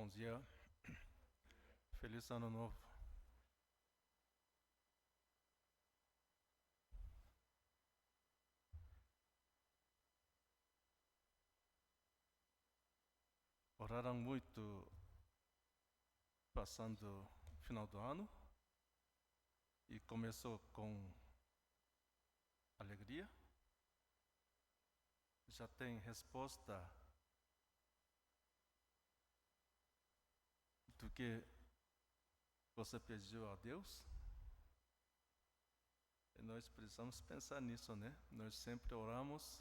Bom dia, feliz ano novo. Oraram muito passando o final do ano e começou com alegria. Já tem resposta do que você pediu a Deus? E nós precisamos pensar nisso, né? Nós sempre oramos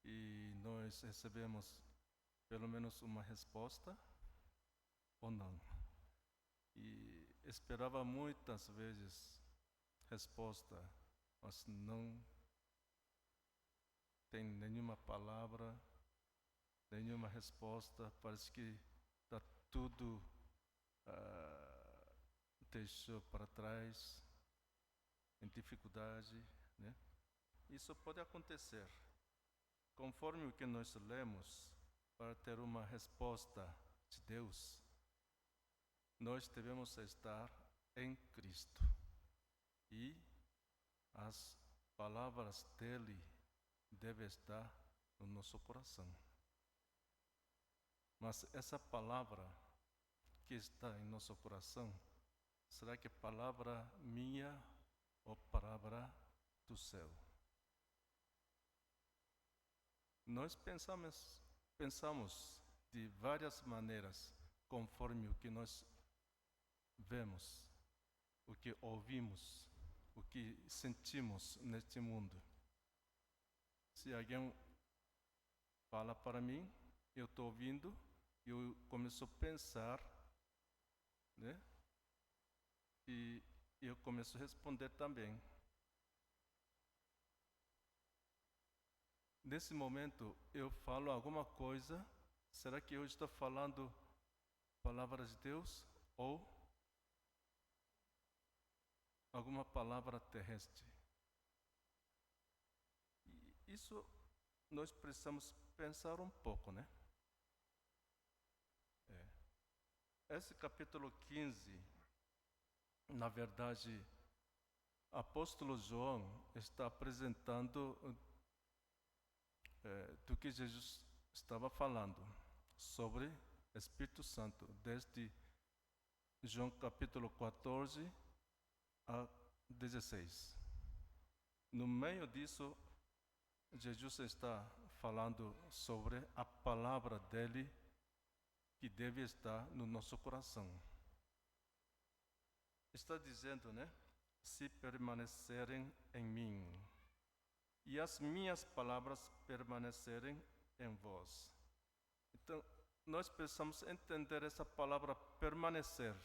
e nós recebemos pelo menos uma resposta ou não. E esperava muitas vezes resposta, mas não tem nenhuma palavra, nenhuma resposta. Parece que está tudo deixou para trás, em dificuldade, né? Isso pode acontecer. Conforme o que nós lemos, para ter uma resposta de Deus, nós devemos estar em Cristo. E as palavras dele devem estar no nosso coração. Mas essa palavra que está em nosso coração, será que é palavra minha ou palavra do céu? Nós pensamos de várias maneiras, conforme o que nós vemos, o que ouvimos, o que sentimos neste mundo. Se alguém fala para mim, eu estou ouvindo, eu começo a pensar, né? E eu começo a responder também. Nesse momento, eu falo alguma coisa, será que eu estou falando palavras de Deus ou alguma palavra terrestre? E isso nós precisamos pensar um pouco, né? Esse capítulo 15, na verdade, apóstolo João está apresentando do que Jesus estava falando sobre Espírito Santo, desde João capítulo 14 a 16. No meio disso, Jesus está falando sobre a palavra dele que deve estar no nosso coração. Está dizendo, né? Se permanecerem em mim e as minhas palavras permanecerem em vós. Então, nós precisamos entender essa palavra permanecer.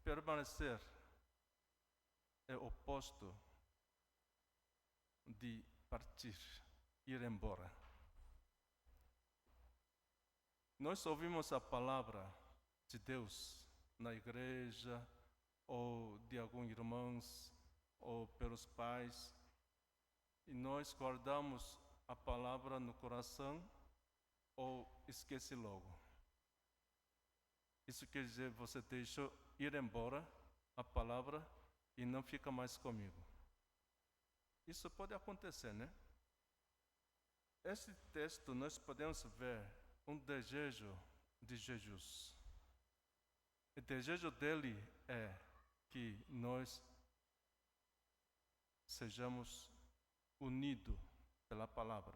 Permanecer é oposto de partir, ir embora. Nós ouvimos a palavra de Deus na igreja, ou de alguns irmãos, ou pelos pais, e nós guardamos a palavra no coração ou esquece logo. Isso quer dizer, você deixou ir embora a palavra e não fica mais comigo. Isso pode acontecer, né? Esse texto nós podemos ver um desejo de Jesus. O desejo dele é que nós sejamos unidos pela palavra.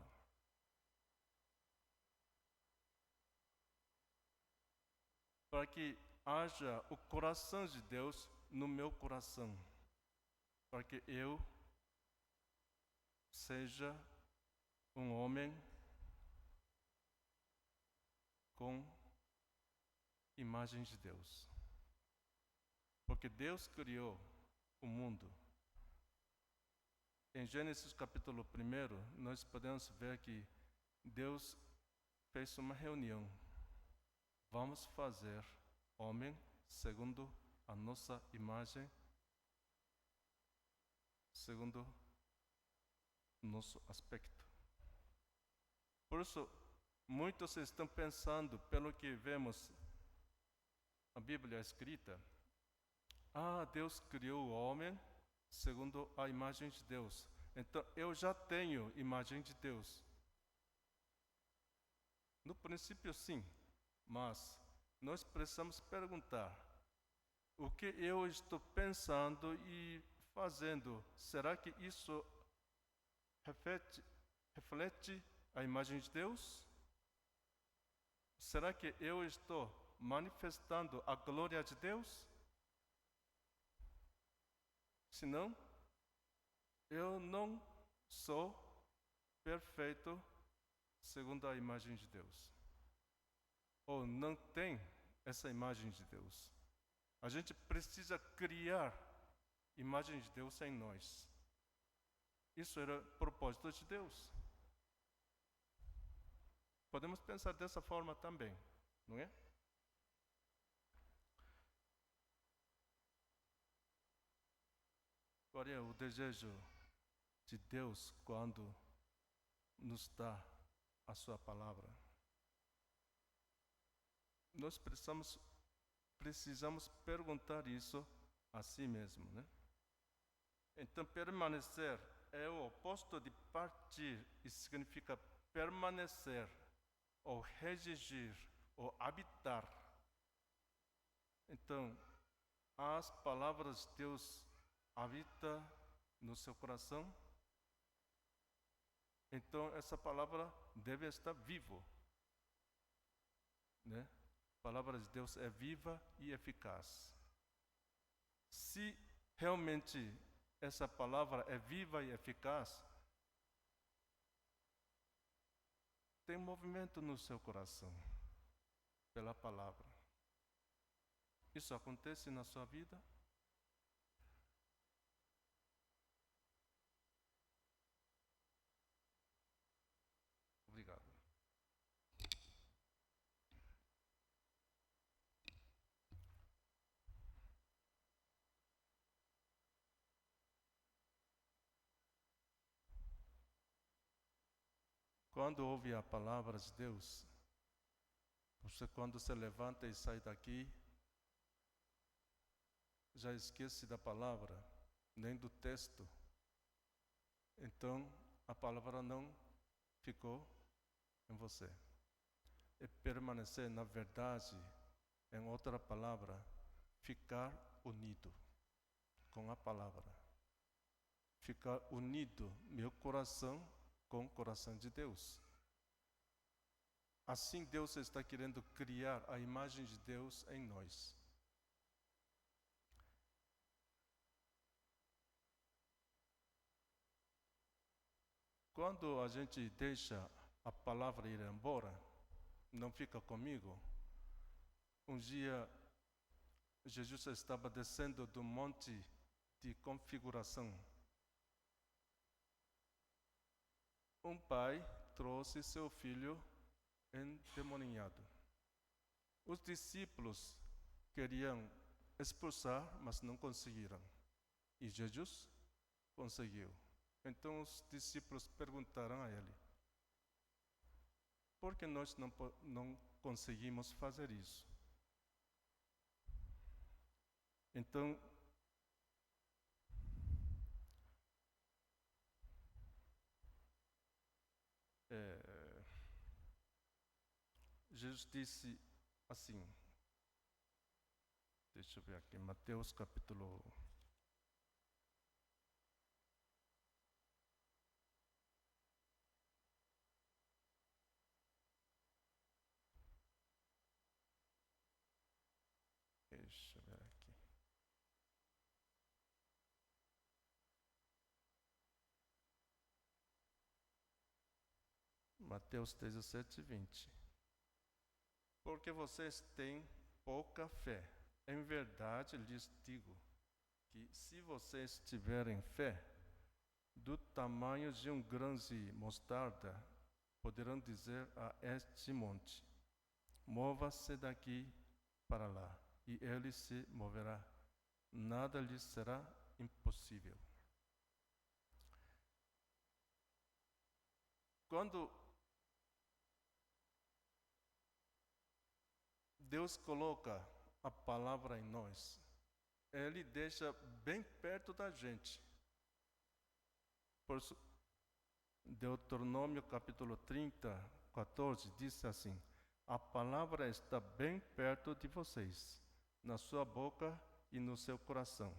Para que haja o coração de Deus no meu coração. Para que eu seja um homem com imagem de Deus. Porque Deus criou o mundo. Em Gênesis capítulo 1, nós podemos ver que Deus fez uma reunião. Vamos fazer homem segundo a nossa imagem, segundo o nosso aspecto. Por isso, Muitos estão pensando, pelo que vemos a Bíblia escrita, Deus criou o homem segundo a imagem de Deus. Então, eu já tenho imagem de Deus. No princípio, sim, mas nós precisamos perguntar: o que eu estou pensando e fazendo, será que isso reflete a imagem de Deus? Será que eu estou manifestando a glória de Deus? Se não, eu não sou perfeito segundo a imagem de Deus. Ou não tem essa imagem de Deus. A gente precisa criar imagem de Deus em nós. Isso era o propósito de Deus. Podemos pensar dessa forma também, não é? Qual é o desejo de Deus quando nos dá a sua palavra? Nós precisamos perguntar isso a si mesmo, né? Então, permanecer é o oposto de partir e significa permanecer, ou residir, ou habitar. Então, as palavras de Deus habitam no seu coração. Então, essa palavra deve estar viva, né? A palavra de Deus é viva e eficaz. Se realmente essa palavra é viva e eficaz, tem movimento no seu coração pela palavra. Isso acontece na sua vida? Obrigado. Quando ouve a palavra de Deus, você quando se levanta e sai daqui, já esquece da palavra, nem do texto. Então, a palavra não ficou em você. E permanecer na verdade, em outra palavra, ficar unido com a palavra. Ficar unido meu coração com o coração de Deus. Assim Deus está querendo criar a imagem de Deus em nós. Quando a gente deixa a palavra ir embora, não fica comigo. Um dia, Jesus estava descendo do monte de configuração. Um pai trouxe seu filho endemoniado. Os discípulos queriam expulsar, mas não conseguiram. E Jesus conseguiu. Então os discípulos perguntaram a ele: por que nós não conseguimos fazer isso? Então, Jesus disse assim, deixa eu ver aqui, Mateus capítulo 17, 20. Porque vocês têm pouca fé. Em verdade lhes digo que se vocês tiverem fé do tamanho de um grão de mostarda, poderão dizer a este monte: mova-se daqui para lá, e ele se moverá. Nada lhes será impossível. Quando Deus coloca a palavra em nós, Ele deixa bem perto da gente. Por isso, Deuteronômio capítulo 30, 14, diz assim: a palavra está bem perto de vocês, na sua boca e no seu coração,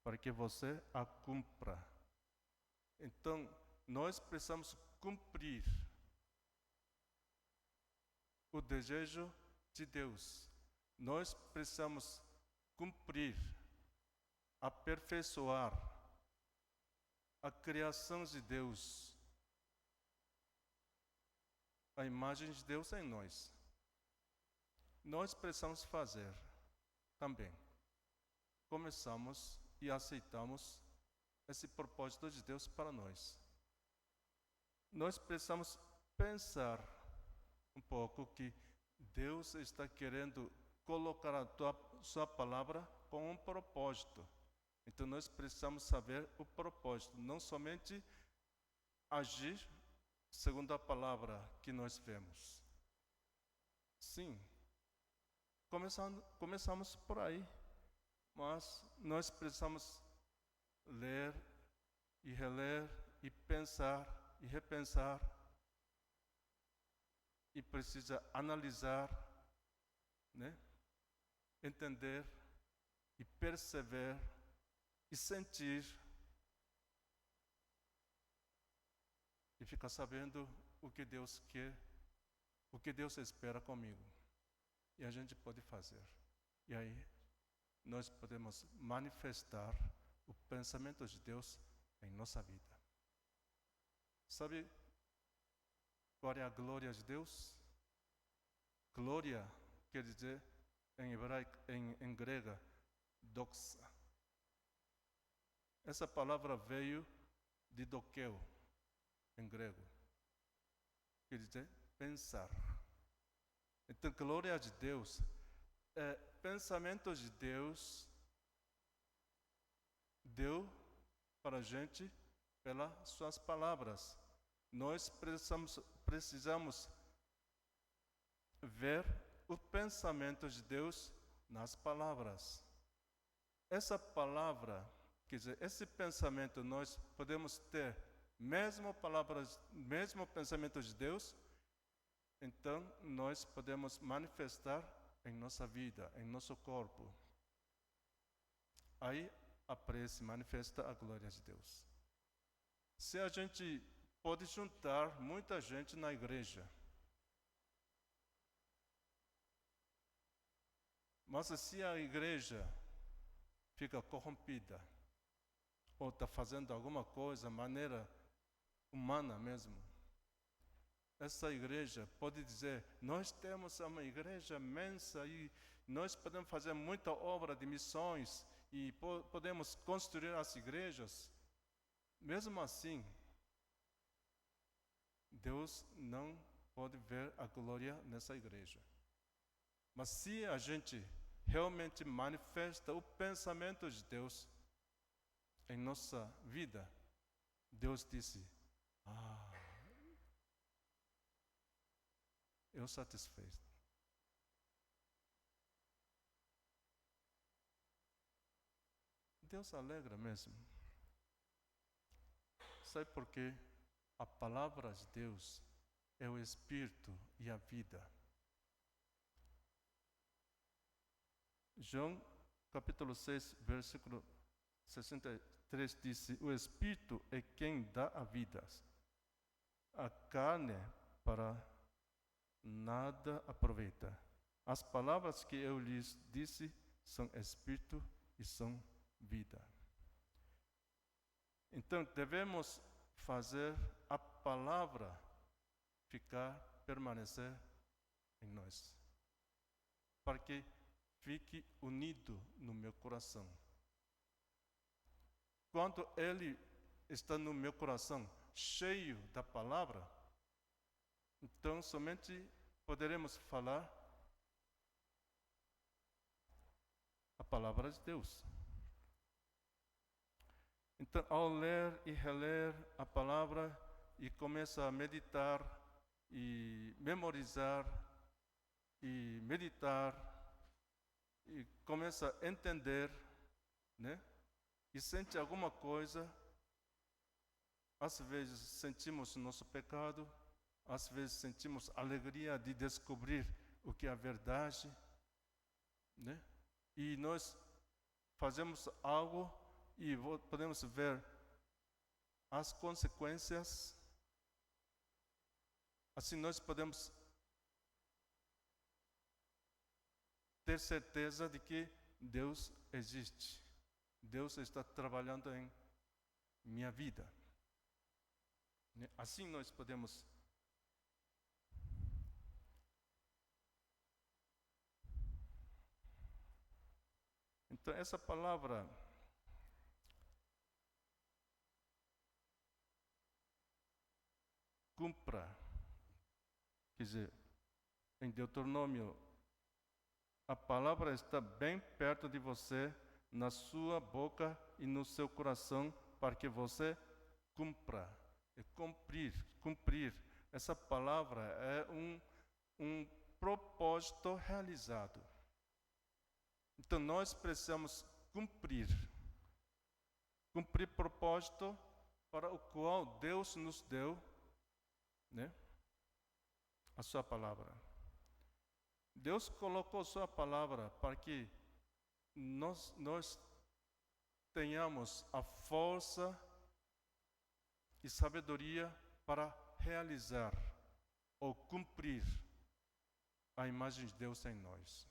para que você a cumpra. Então, nós precisamos cumprir o desejo de Deus. Nós precisamos cumprir, aperfeiçoar a criação de Deus, a imagem de Deus em nós. Nós precisamos fazer também. Começamos e aceitamos esse propósito de Deus para nós. Nós precisamos pensar um pouco que Deus está querendo colocar a sua palavra com um propósito. Então nós precisamos saber o propósito, não somente agir segundo a palavra que nós vemos. Sim, começamos por aí, mas nós precisamos ler e reler e pensar e repensar, e precisa analisar, né? Entender e perceber e sentir e ficar sabendo o que Deus quer, o que Deus espera comigo. E a gente pode fazer. E aí nós podemos manifestar o pensamento de Deus em nossa vida. Sabe qual é a glória de Deus? Glória quer dizer em hebraico, em grega, doxa. Essa palavra veio de dokeo, em grego. Quer dizer pensar. Então, glória de Deus é pensamento de Deus deu para a gente pelas suas palavras. Nós precisamos ver o pensamento de Deus nas palavras. Essa palavra, quer dizer, esse pensamento nós podemos ter mesmo pensamento de Deus, então nós podemos manifestar em nossa vida, em nosso corpo. Aí aparece, manifesta a glória de Deus. Se a gente pode juntar muita gente na igreja, mas se a igreja fica corrompida, ou está fazendo alguma coisa, maneira humana mesmo, essa igreja pode dizer, nós temos uma igreja imensa e nós podemos fazer muita obra de missões e podemos construir as igrejas. Mesmo assim, Deus não pode ver a glória nessa igreja. Mas se a gente realmente manifesta o pensamento de Deus em nossa vida, Deus disse, eu satisfeito. Deus alegra mesmo. Sabe por quê? A palavra de Deus é o Espírito e a vida. João capítulo 6, versículo 63 diz, o Espírito é quem dá a vida. A carne para nada aproveita. As palavras que eu lhes disse são Espírito e são vida. Então, devemos fazer a palavra permanecer em nós, para que fique unido no meu coração. Quando ele está no meu coração, cheio da palavra, então somente poderemos falar a palavra de Deus. Então, ao ler e reler a palavra e começar a meditar e memorizar e meditar e começa a entender, né? E sente alguma coisa. Às vezes sentimos nosso pecado, às vezes sentimos alegria de descobrir o que é a verdade, né? E nós fazemos algo e podemos ver as consequências. Assim nós podemos ter certeza de que Deus existe. Deus está trabalhando em minha vida. Assim nós podemos então essa palavra cumpra, quer dizer, em Deuteronômio, a palavra está bem perto de você, na sua boca e no seu coração, para que você cumpra. É cumprir. Essa palavra é um propósito realizado. Então nós precisamos cumprir propósito para o qual Deus nos deu, né? A sua palavra. Deus colocou sua palavra para que nós tenhamos a força e sabedoria para realizar ou cumprir a imagem de Deus em nós.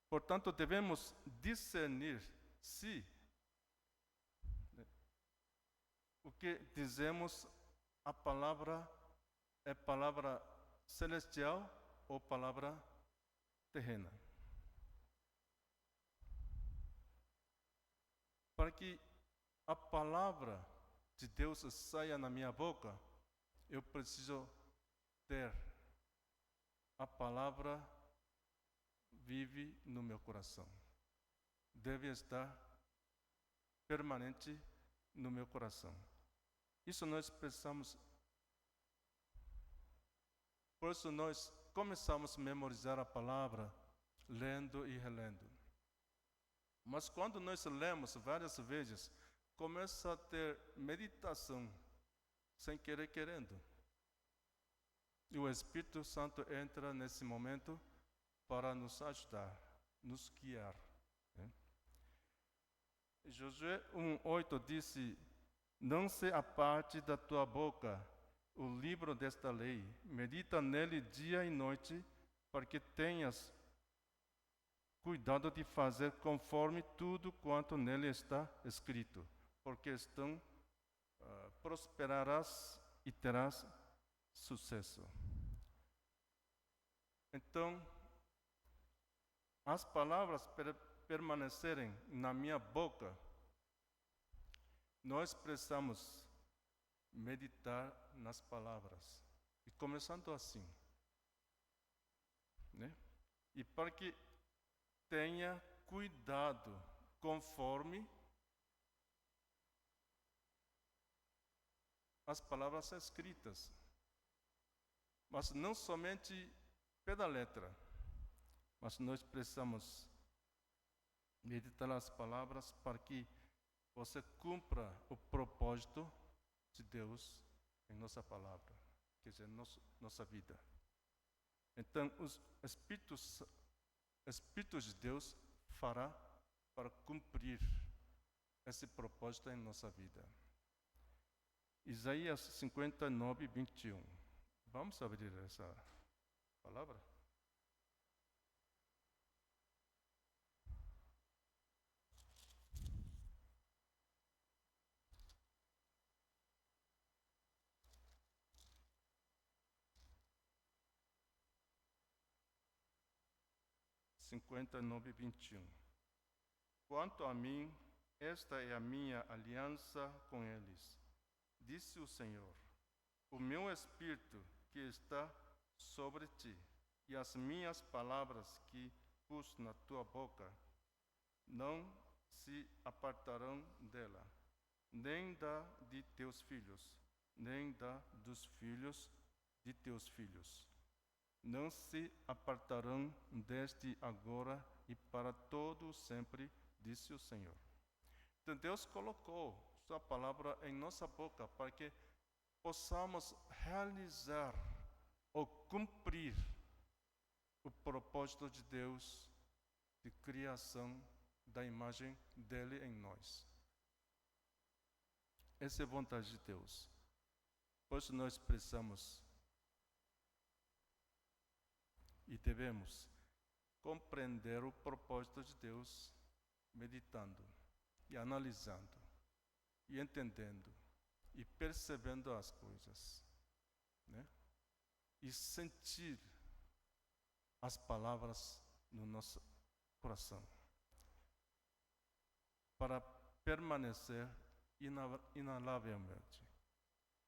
Portanto, devemos discernir se o que dizemos, a palavra é palavra celestial ou palavra terrena. Para que a palavra de Deus saia na minha boca, eu preciso ter a palavra vive no meu coração. Deve estar permanente no meu coração. Isso nós precisamos. Por isso nós começamos a memorizar a palavra, lendo e relendo. Mas quando nós lemos várias vezes, começa a ter meditação, sem querer querendo. E o Espírito Santo entra nesse momento para nos ajudar, nos guiar. Né? Josué 1:8 disse: não se aparte da tua boca o livro desta lei, medita nele dia e noite, para que tenhas cuidado de fazer conforme tudo quanto nele está escrito, porque prosperarás e terás sucesso. Então, as palavras permanecerem na minha boca, nós precisamos meditar nas palavras. E começando assim, né? E para que tenha cuidado conforme as palavras escritas. Mas não somente pela letra, mas nós precisamos meditar as palavras para que você cumpra o propósito de Deus em nossa palavra, quer dizer, nossa vida. Então, os Espíritos de Deus fará para cumprir esse propósito em nossa vida. Isaías 59:21. Vamos abrir essa palavra? (59, 21). Quanto a mim, esta é a minha aliança com eles, disse o Senhor. O meu Espírito que está sobre ti, e as minhas palavras que pus na tua boca, não se apartarão dela, nem da de teus filhos, nem da dos filhos de teus filhos, não se apartarão desde agora e para todo sempre, disse o Senhor. Então Deus colocou sua palavra em nossa boca para que possamos realizar ou cumprir o propósito de Deus de criação da imagem dele em nós. Essa é a vontade de Deus. Por isso nós precisamos e devemos compreender o propósito de Deus meditando e analisando e entendendo e percebendo as coisas, né? E sentir as palavras no nosso coração para permanecer inalavelmente.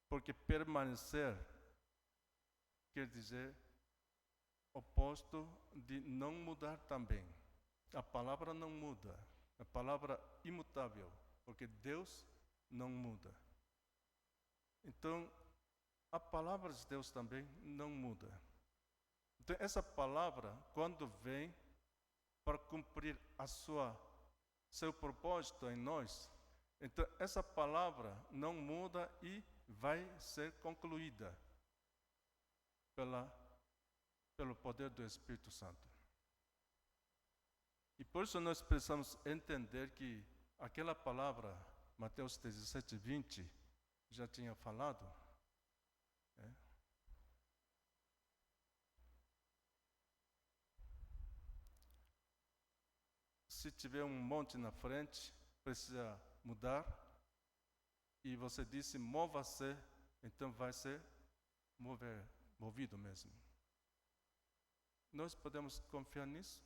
Porque permanecer quer dizer oposto de não mudar também. A palavra não muda, a palavra imutável, porque Deus não muda. Então, a palavra de Deus também não muda. Então, essa palavra, quando vem para cumprir seu propósito em nós, então essa palavra não muda e vai ser concluída pelo poder do Espírito Santo. E por isso nós precisamos entender que aquela palavra, Mateus 17, 20, já tinha falado, né? Se tiver um monte na frente, precisa mudar, e você disse, mova-se, então vai ser movido mesmo. Nós podemos confiar nisso?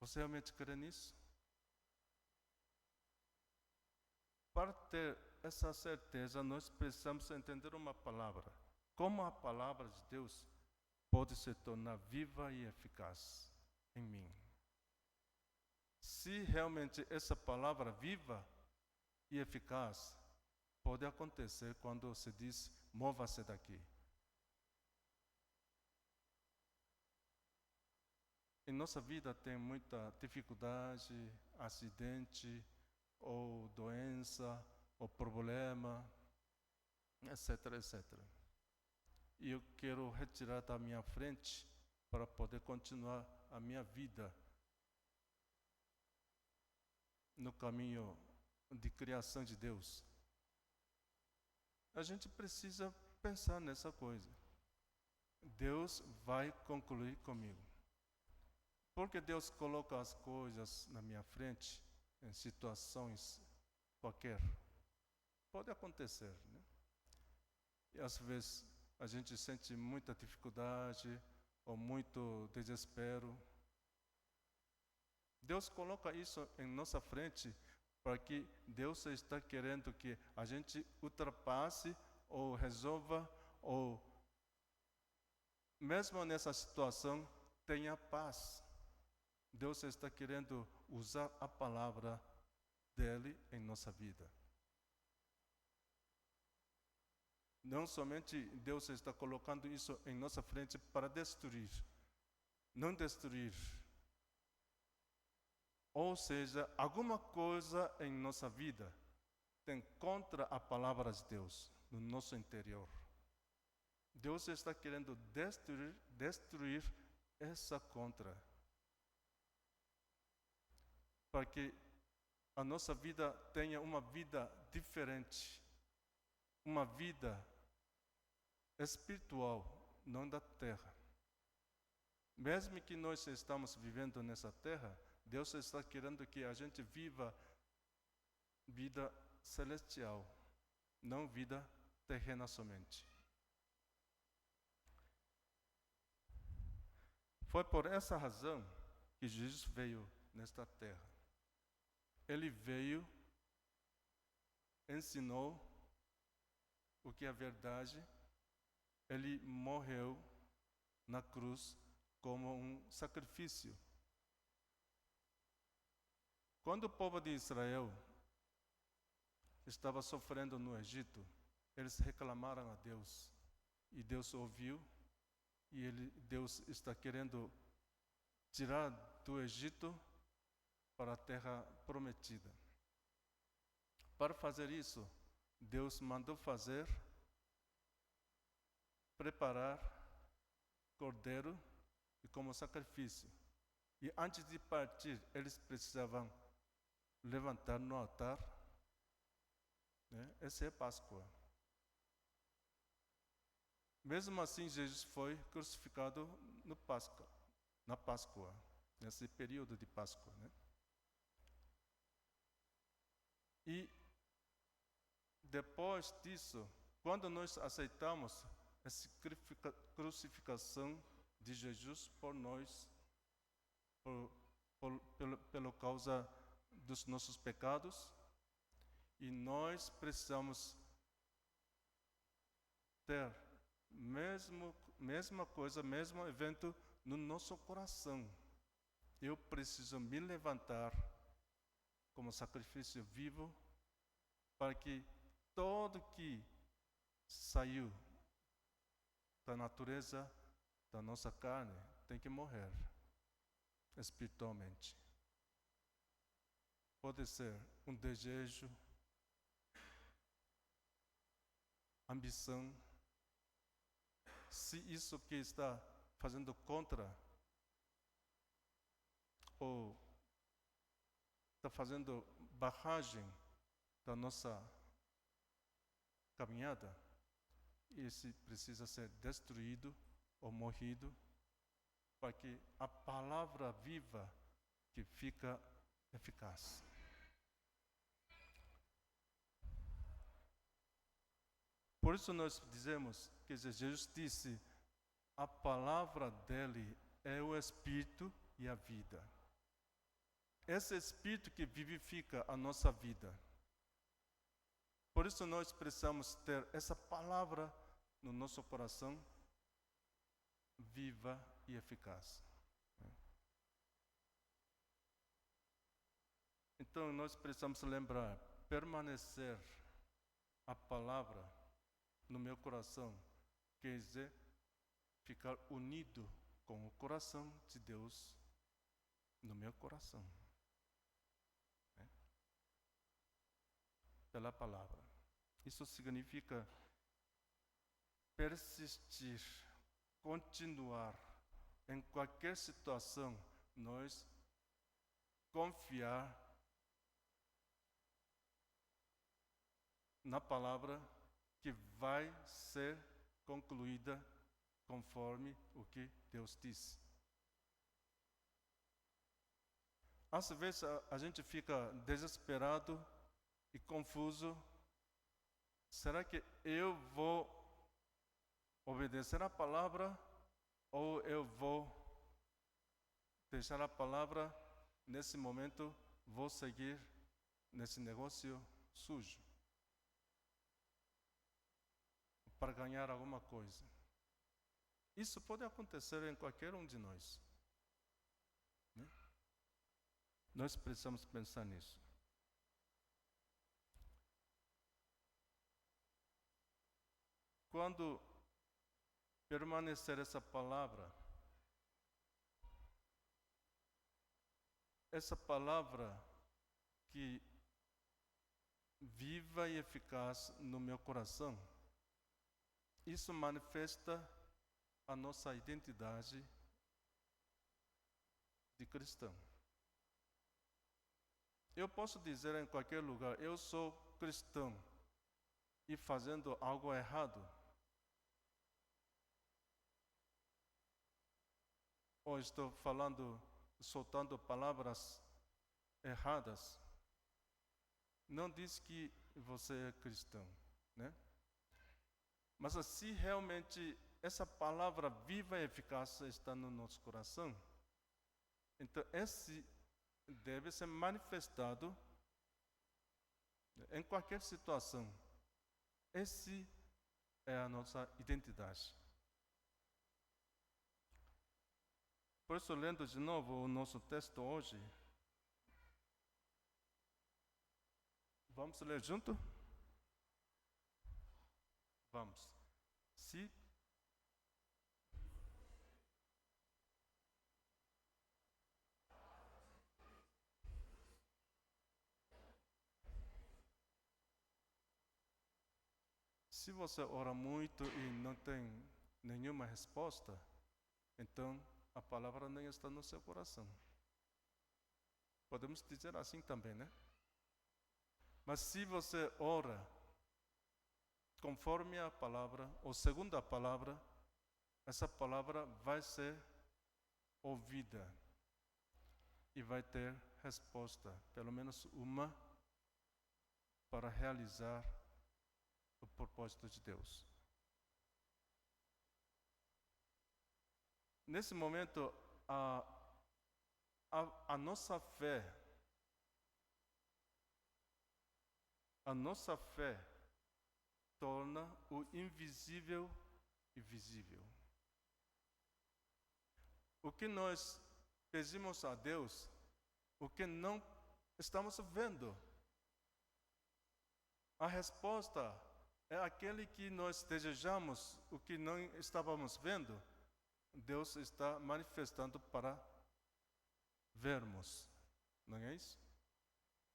Você realmente crê nisso? Para ter essa certeza, nós precisamos entender uma palavra. Como a palavra de Deus pode se tornar viva e eficaz em mim? Se realmente essa palavra viva e eficaz pode acontecer quando se diz, mova-se daqui. Em nossa vida tem muita dificuldade, acidente, ou doença, ou problema, etc, etc. E eu quero retirar da minha frente para poder continuar a minha vida no caminho de criação de Deus. A gente precisa pensar nessa coisa. Deus vai concluir comigo. Porque Deus coloca as coisas na minha frente em situações qualquer. Pode acontecer, né? E às vezes a gente sente muita dificuldade ou muito desespero. Deus coloca isso em nossa frente para que Deus está querendo que a gente ultrapasse ou resolva ou mesmo nessa situação tenha paz. Deus está querendo usar a palavra dele em nossa vida. Não somente Deus está colocando isso em nossa frente para destruir, não destruir. Ou seja, alguma coisa em nossa vida tem contra a palavra de Deus no nosso interior. Deus está querendo destruir essa contra, para que a nossa vida tenha uma vida diferente, uma vida espiritual, não da terra. Mesmo que nós estamos vivendo nessa terra, Deus está querendo que a gente viva vida celestial, não vida terrena somente. Foi por essa razão que Jesus veio nesta terra. Ele veio, ensinou o que é verdade, ele morreu na cruz como um sacrifício. Quando o povo de Israel estava sofrendo no Egito, eles reclamaram a Deus. E Deus ouviu, e Deus está querendo tirar do Egito para a terra prometida. Para fazer isso, Deus mandou preparar cordeiro e como sacrifício. E antes de partir, eles precisavam levantar no altar. Né? Essa é a Páscoa. Mesmo assim, Jesus foi crucificado na Páscoa, nesse período de Páscoa. Né? E depois disso, quando nós aceitamos essa crucificação de Jesus por nós, pela causa dos nossos pecados, e nós precisamos ter mesma coisa, mesmo evento no nosso coração. Eu preciso me levantar como sacrifício vivo para que todo que saiu da natureza, da nossa carne, tem que morrer espiritualmente. Pode ser um desejo, ambição. Se isso que está fazendo contra ou está fazendo barragem da nossa caminhada, esse precisa ser destruído ou morrido, para que a palavra viva que fica eficaz. Por isso nós dizemos que Jesus disse, a palavra dele é o Espírito e a vida. Esse Espírito que vivifica a nossa vida. Por isso nós precisamos ter essa palavra no nosso coração, viva e eficaz. Então nós precisamos lembrar, permanecer a palavra no meu coração, quer dizer, ficar unido com o coração de Deus no meu coração. Pela palavra. Isso significa persistir, continuar em qualquer situação, nós confiar na palavra que vai ser concluída conforme o que Deus disse. Às vezes a gente fica desesperado e confuso. Será que eu vou obedecer a palavra ou eu vou deixar a palavra nesse momento, vou seguir nesse negócio sujo para ganhar alguma coisa? Isso pode acontecer em qualquer um de nós. Né? Nós precisamos pensar nisso. Quando permanecer essa palavra que viva e eficaz no meu coração, isso manifesta a nossa identidade de cristão. Eu posso dizer em qualquer lugar, eu sou cristão, e fazendo algo errado, ou estou soltando palavras erradas, não diz que você é cristão, né? Mas se realmente essa palavra viva e eficaz está no nosso coração, então esse deve ser manifestado em qualquer situação. Esse é a nossa identidade. Por isso, lendo de novo o nosso texto hoje, vamos ler junto? Vamos. Se você ora muito e não tem nenhuma resposta, então a palavra nem está no seu coração. Podemos dizer assim também, né? Mas se você ora conforme a palavra, ou segundo a palavra, essa palavra vai ser ouvida e vai ter resposta, pelo menos uma, para realizar o propósito de Deus. Nesse momento, a nossa fé torna o invisível e visível. O que nós pedimos a Deus, o que não estamos vendo. A resposta é aquele que nós desejamos, o que não estávamos vendo, Deus está manifestando para vermos. Não é isso?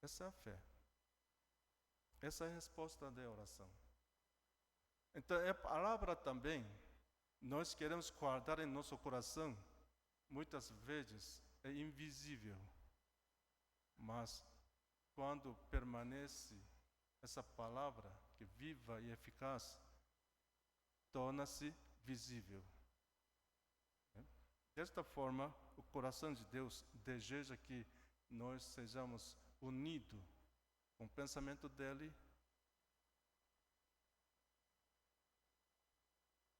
Essa é a fé. Essa é a resposta da oração. Então, a palavra também, nós queremos guardar em nosso coração, muitas vezes é invisível, mas quando permanece essa palavra, que é viva e eficaz, torna-se visível. Desta forma, o coração de Deus deseja que nós sejamos unidos com o pensamento dele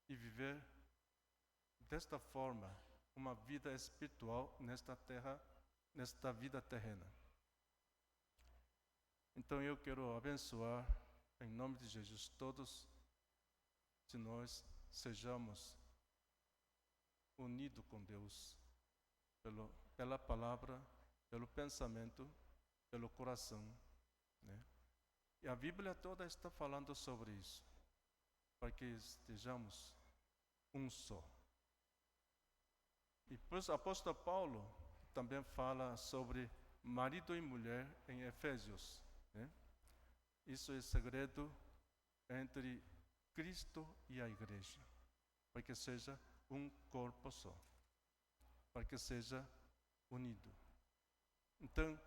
e viver desta forma uma vida espiritual nesta terra, nesta vida terrena. Então eu quero abençoar, em nome de Jesus, todos de nós sejamos unidos com Deus, pela palavra, pelo pensamento, pelo coração, né? E a Bíblia toda está falando sobre isso, para que estejamos um só. E depois o apóstolo Paulo também fala sobre marido e mulher em Efésios, né? Isso é segredo entre Cristo e a igreja, para que seja um corpo só, para que seja unido. Então,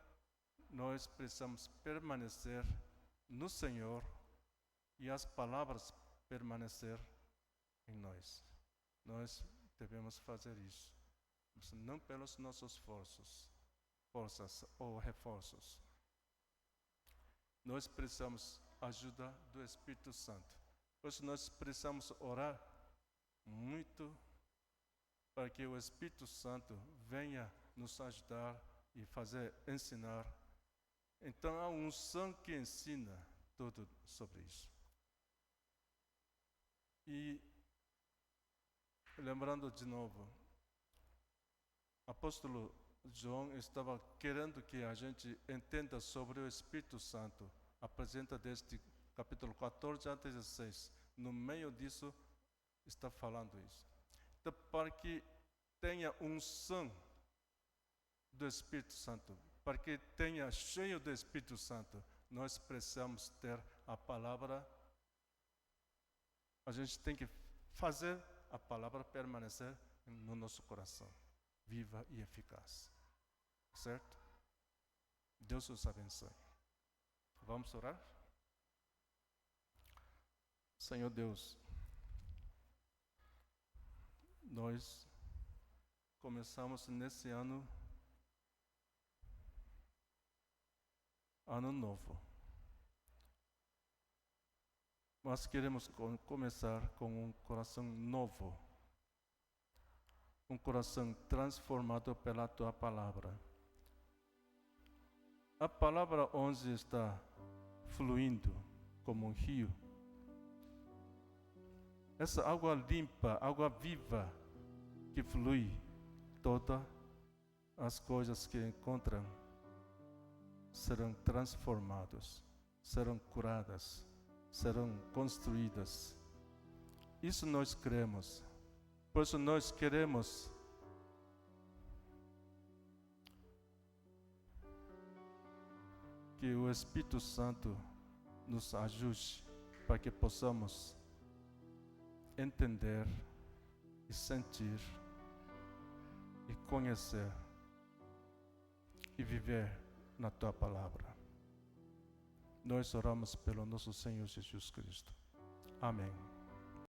nós precisamos permanecer no Senhor e as palavras permanecer em nós. Nós devemos fazer isso, não pelos nossos forças ou reforços. Nós precisamos ajuda do Espírito Santo. Por isso nós precisamos orar muito para que o Espírito Santo venha nos ajudar e ensinar. Então há um unção que ensina tudo sobre isso. E lembrando de novo, o apóstolo João estava querendo que a gente entenda sobre o Espírito Santo. Apresenta desde capítulo 14 a 16. No meio disso, está falando isso. Então, para que tenha unção do Espírito Santo, para que tenha cheio do Espírito Santo, nós precisamos ter a palavra. A gente tem que fazer a palavra permanecer no nosso coração, viva e eficaz. Certo? Deus os abençoe. Vamos orar? Senhor Deus, nós começamos nesse ano novo. Nós queremos começar com um coração novo, um coração transformado pela Tua Palavra. A palavra 11 está fluindo como um rio. Essa água limpa, água viva, que flui, todas as coisas que encontram serão transformadas, serão curadas, serão construídas Isso nós cremos. Por isso nós queremos que o Espírito Santo nos ajude para que possamos entender e sentir e conhecer e viver na Tua Palavra. Nós oramos pelo nosso Senhor Jesus Cristo. Amém.